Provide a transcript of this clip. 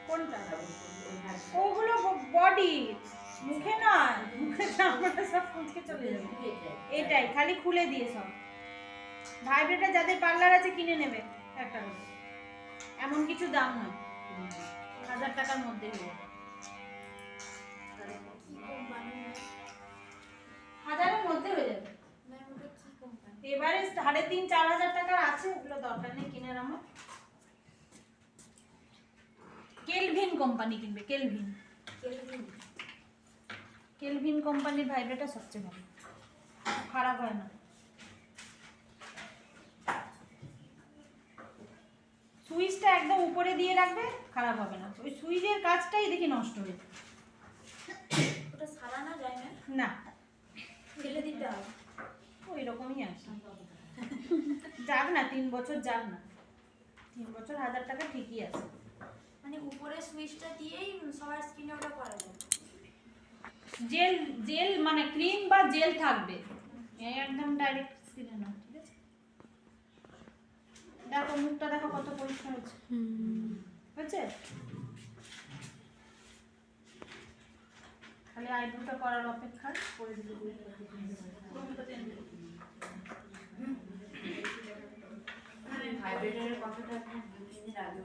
কোনটা? ওগুলো বডি, মুখে না, মুখে চামড়া সব মুখে চলে যাবে। এটাই খালি খুলে দিয়ে সব। ভাইব্রেটার যাদের পার্লার আছে কিনে নেবে একটা করে, এমন কিছু দাম না, 1000 টাকার মধ্যে হয়ে যাবে। 1000-এর মধ্যে হয়ে যাবে। এবারে 3,500-4,000 টাকার আছে, ওগুলো দরকার নেই কিনে আমার। কেলভিন কোম্পানি কিনবে, কেলভিন কেলভিন কোম্পানির ভাইব্রেটার সবচেয়ে ভালো, খারাপ হয় না। সুইচটা একদম উপরে দিয়ে রাখবে, খারাপ হবে না। ওই সুইচের কাজটাই দেখি নষ্ট হয়ে যায়। ওটা সারানো যায় না? না, ফেলে দিতে হবে। ওই রকমই আছে। যাক না, 3 বছর যাক না, 3 বছর 1000 টাকা ঠিকই আছে। মানে উপরে সুইচটা দিয়েই সবার স্কিনে ওটা করা যায়? জেল জেল মানে ক্রিম বা জেল থাকবে, একদম ডাইরেক্ট স্কিনে না। ঠিক আছে, দেখো মুখটা দেখো কত পরিষ্কার হচ্ছে। হচ্ছে খালি আইব্রোটা করার অপেক্ষা, করে দিতে ভাইব্রেটরের কথাটা 2-3 দিন আগে